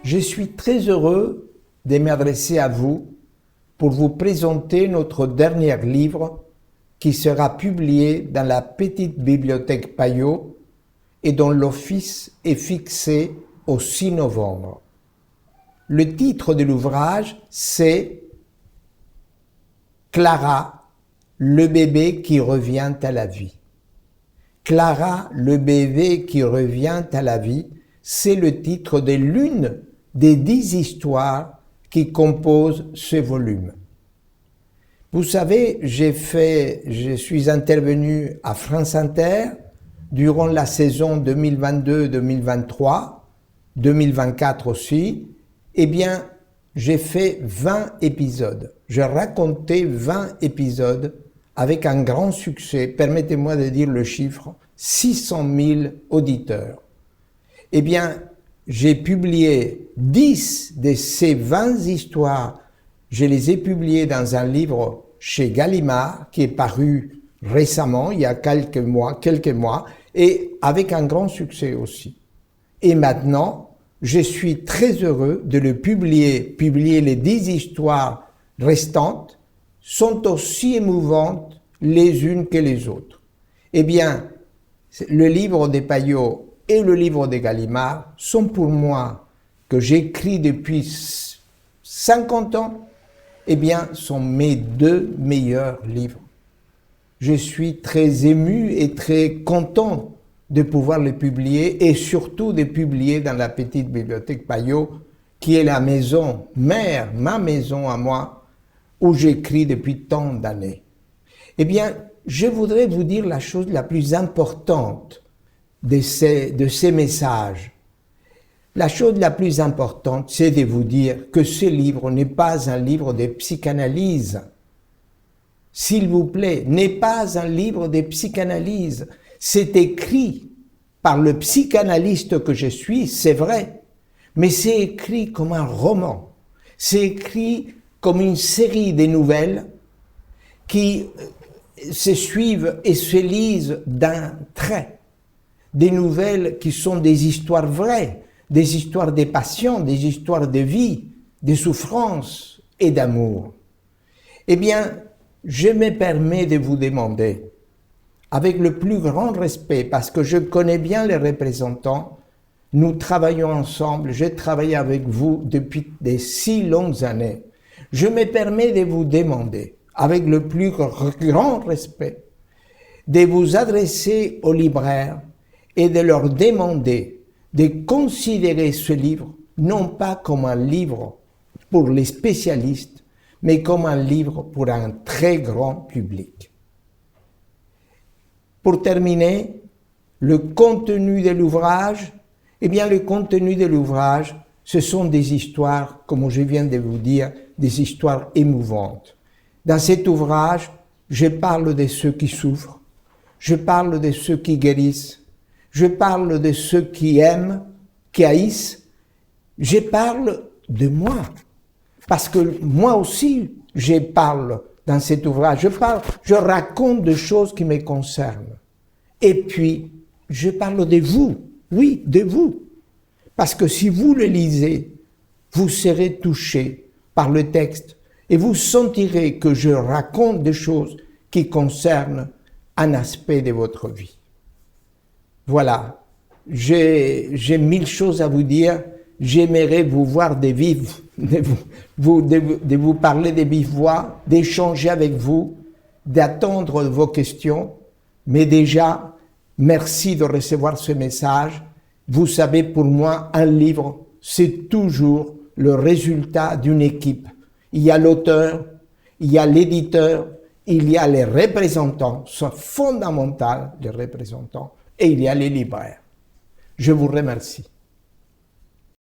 Je suis très heureux de m'adresser à vous pour vous présenter notre dernier livre qui sera publié dans la petite bibliothèque Payot et dont l'office est fixé au 6 novembre. Le titre de l'ouvrage, c'est Clara, le bébé qui revient à la vie. Clara, le bébé qui revient à la vie, c'est le titre de l'une des 10 histoires qui composent ce volume. Vous savez, je suis intervenu à France Inter durant la saison 2022-2023, 2024 aussi. Eh bien, j'ai fait 20 épisodes. J'ai raconté 20 épisodes avec un grand succès, permettez-moi de dire le chiffre, 600 000 auditeurs. Eh bien, j'ai publié 10 de ces 20 histoires. Je les ai publiées dans un livre chez Gallimard qui est paru récemment, il y a quelques mois, et avec un grand succès aussi. Et maintenant, je suis très heureux de le publier les 10 histoires restantes sont aussi émouvantes les unes que les autres. Eh bien, le livre des Payot et le livre de Gallimard sont pour moi, que j'écris depuis 50 ans, eh bien, sont mes 2 meilleurs livres. Je suis très ému et très content de pouvoir les publier et surtout de publier dans la petite bibliothèque Payot, qui est la maison mère, ma maison à moi, où j'écris depuis tant d'années. Eh bien, je voudrais vous dire la chose la plus importante de ces messages. La chose la plus importante, c'est de vous dire que ce livre n'est pas un livre de psychanalyse. S'il vous plaît, n'est pas un livre de psychanalyse. C'est écrit par le psychanalyste que je suis, c'est vrai, mais c'est écrit comme un roman. C'est écrit comme une série de nouvelles qui se suivent et se lisent d'un trait. Des nouvelles qui sont des histoires vraies, des histoires de passion, des histoires de vie, de souffrance et d'amour. Eh bien, je me permets de vous demander, avec le plus grand respect, parce que je connais bien les représentants, nous travaillons ensemble, j'ai travaillé avec vous depuis de si longues années. Je me permets de vous demander, avec le plus grand respect, de vous adresser aux libraires et de leur demander de considérer ce livre non pas comme un livre pour les spécialistes, mais comme un livre pour un très grand public. Pour terminer, le contenu de l'ouvrage, eh bien le contenu de l'ouvrage, ce sont des histoires, comme je viens de vous dire, des histoires émouvantes. Dans cet ouvrage, je parle de ceux qui souffrent, je parle de ceux qui guérissent, je parle de ceux qui aiment, qui haïssent, je parle de moi. Parce que moi aussi, je parle dans cet ouvrage, je raconte des choses qui me concernent. Et puis, je parle de vous, oui, de vous. Parce que si vous le lisez, vous serez touché par le texte et vous sentirez que je raconte des choses qui concernent un aspect de votre vie. Voilà, j'ai 1000 choses à vous dire. J'aimerais vous voir de vous parler de vive voix, d'échanger avec vous, d'attendre vos questions. Mais déjà, merci de recevoir ce message. Vous savez, pour moi, un livre, c'est toujours le résultat d'une équipe. Il y a l'auteur, il y a l'éditeur, il y a les représentants, sont fondamentaux les représentants, et il y a les libraires. Je vous remercie.